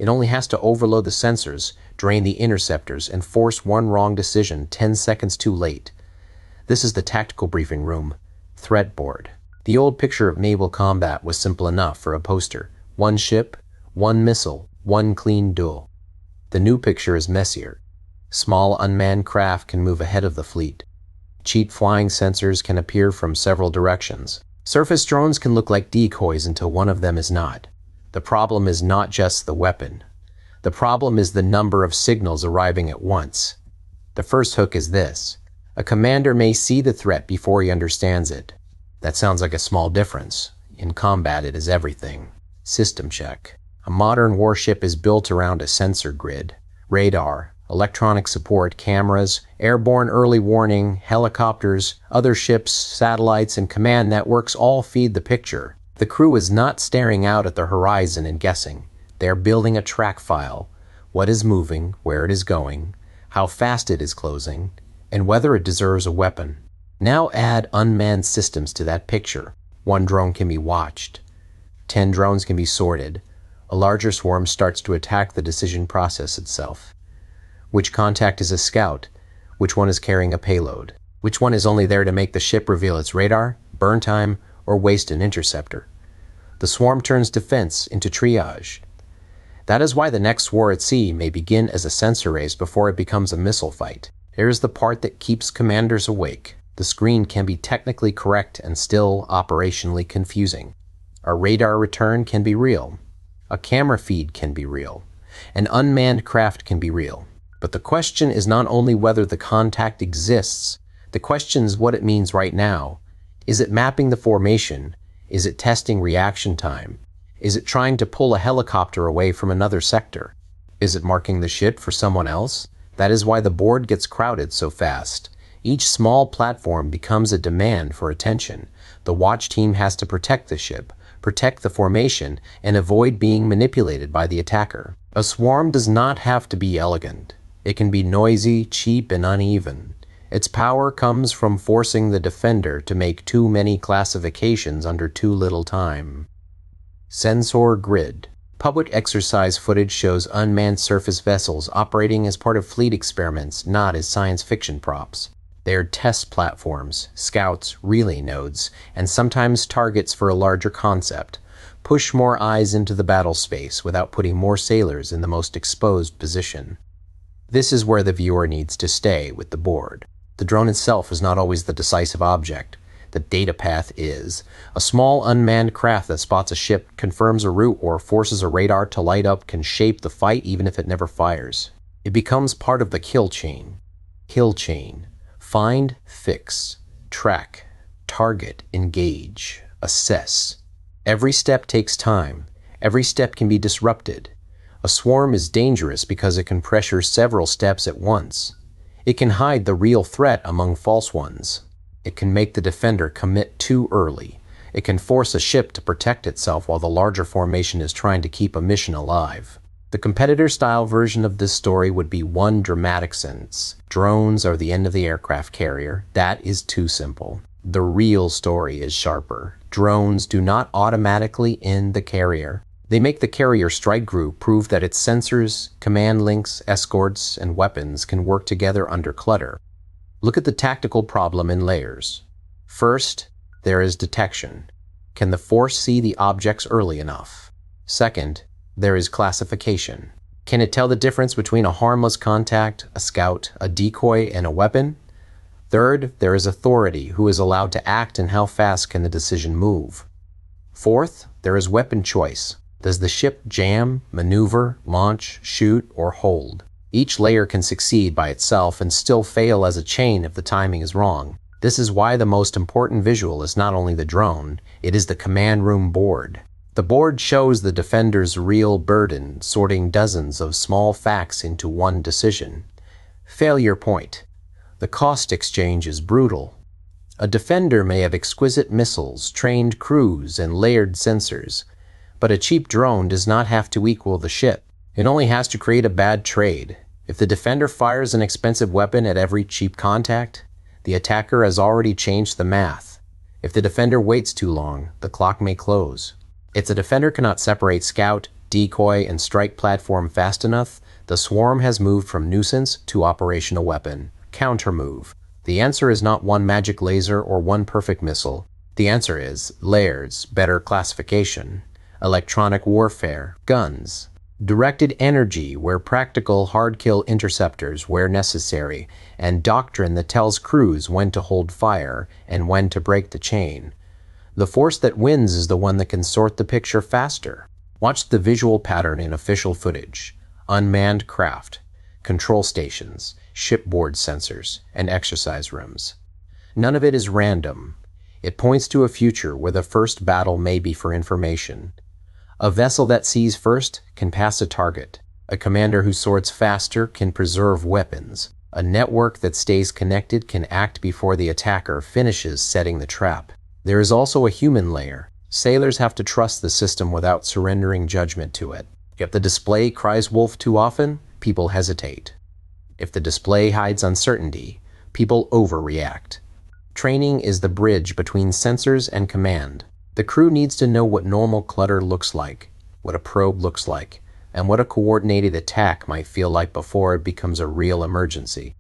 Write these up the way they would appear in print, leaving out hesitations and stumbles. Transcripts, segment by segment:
It only has to overload the sensors, drain the interceptors, and force one wrong decision 10 seconds too late. This is the tactical briefing room. Threat board. The old picture of naval combat was simple enough for a poster. One ship, one missile, one clean duel. The new picture is messier. Small unmanned craft can move ahead of the fleet. Cheat flying sensors can appear from several directions. Surface drones can look like decoys until one of them is not. The problem is not just the weapon. The problem is the number of signals arriving at once. The first hook is this. A commander may see the threat before he understands it. That sounds like a small difference. In combat, it is everything. System check. A modern warship is built around a sensor grid. Radar, electronic support, cameras, airborne early warning, helicopters, other ships, satellites, and command networks all feed the picture. The crew is not staring out at the horizon and guessing. They are building a track file. What is moving, where it is going, how fast it is closing, and whether it deserves a weapon. Now add unmanned systems to that picture. One drone can be watched. 10 drones can be sorted. A larger swarm starts to attack the decision process itself. Which contact is a scout? Which one is carrying a payload? Which one is only there to make the ship reveal its radar, burn time, or waste an interceptor? The swarm turns defense into triage. That is why the next war at sea may begin as a sensor race before it becomes a missile fight. Here is the part that keeps commanders awake. The screen can be technically correct and still operationally confusing. A radar return can be real. A camera feed can be real. An unmanned craft can be real. But the question is not only whether the contact exists, the question is what it means right now. Is it mapping the formation? Is it testing reaction time? Is it trying to pull a helicopter away from another sector? Is it marking the ship for someone else? That is why the board gets crowded so fast. Each small platform becomes a demand for attention. The watch team has to protect the ship, protect the formation, and avoid being manipulated by the attacker. A swarm does not have to be elegant. It can be noisy, cheap, and uneven. Its power comes from forcing the defender to make too many classifications under too little time. Sensor grid. Public exercise footage shows unmanned surface vessels operating as part of fleet experiments, not as science fiction props. They are test platforms, scouts, relay nodes, and sometimes targets for a larger concept. Push more eyes into the battle space without putting more sailors in the most exposed position. This is where the viewer needs to stay with the board. The drone itself is not always the decisive object. The data path is. A small unmanned craft that spots a ship, confirms a route, or forces a radar to light up can shape the fight even if it never fires. It becomes part of the kill chain. Kill chain. Find, fix, track, target, engage, assess. Every step takes time. Every step can be disrupted. A swarm is dangerous because it can pressure several steps at once. It can hide the real threat among false ones. It can make the defender commit too early. It can force a ship to protect itself while the larger formation is trying to keep a mission alive. The competitor-style version of this story would be one dramatic sentence. Drones are the end of the aircraft carrier. That is too simple. The real story is sharper. Drones do not automatically end the carrier. They make the carrier strike group prove that its sensors, command links, escorts, and weapons can work together under clutter. Look at the tactical problem in layers. First, there is detection. Can the force see the objects early enough? Second, there is classification. Can it tell the difference between a harmless contact, a scout, a decoy, and a weapon? Third, there is authority, who is allowed to act and how fast can the decision move. Fourth, there is weapon choice. Does the ship jam, maneuver, launch, shoot, or hold? Each layer can succeed by itself and still fail as a chain if the timing is wrong. This is why the most important visual is not only the drone, it is the command room board. The board shows the defender's real burden, sorting dozens of small facts into one decision. Failure point. The cost exchange is brutal. A defender may have exquisite missiles, trained crews, and layered sensors, but a cheap drone does not have to equal the ship. It only has to create a bad trade. If the defender fires an expensive weapon at every cheap contact, the attacker has already changed the math. If the defender waits too long, the clock may close. If the defender cannot separate scout, decoy, and strike platform fast enough, the swarm has moved from nuisance to operational weapon. Counter-move. The answer is not one magic laser or one perfect missile. The answer is layers, better classification, electronic warfare, guns, directed energy where practical, hard-kill interceptors where necessary, and doctrine that tells crews when to hold fire and when to break the chain. The force that wins is the one that can sort the picture faster. Watch the visual pattern in official footage. Unmanned craft, control stations, shipboard sensors, and exercise rooms. None of it is random. It points to a future where the first battle may be for information. A vessel that sees first can pass a target. A commander who sorts faster can preserve weapons. A network that stays connected can act before the attacker finishes setting the trap. There is also a human layer. Sailors have to trust the system without surrendering judgment to it. If the display cries wolf too often, people hesitate. If the display hides uncertainty, people overreact. Training is the bridge between sensors and command. The crew needs to know what normal clutter looks like, what a probe looks like, and what a coordinated attack might feel like before it becomes a real emergency.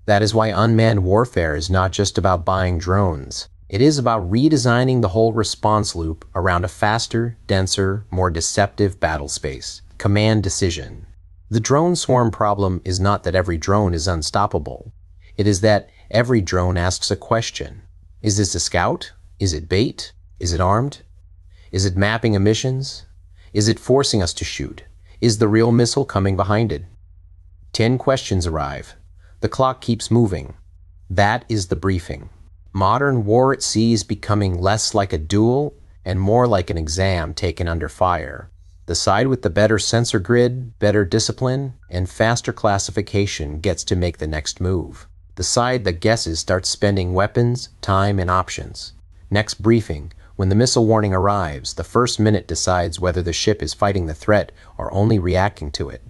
That is why unmanned warfare is not just about buying drones. It is about redesigning the whole response loop around a faster, denser, more deceptive battle space. Command decision. The drone swarm problem is not that every drone is unstoppable. It is that every drone asks a question. Is this a scout? Is it bait? Is it armed? Is it mapping emissions? Is it forcing us to shoot? Is the real missile coming behind it? 10 questions arrive. The clock keeps moving. That is the briefing. Modern war at sea is becoming less like a duel and more like an exam taken under fire. The side with the better sensor grid, better discipline, and faster classification gets to make the next move. The side that guesses starts spending weapons, time, and options. Next briefing, when the missile warning arrives, the first minute decides whether the ship is fighting the threat or only reacting to it.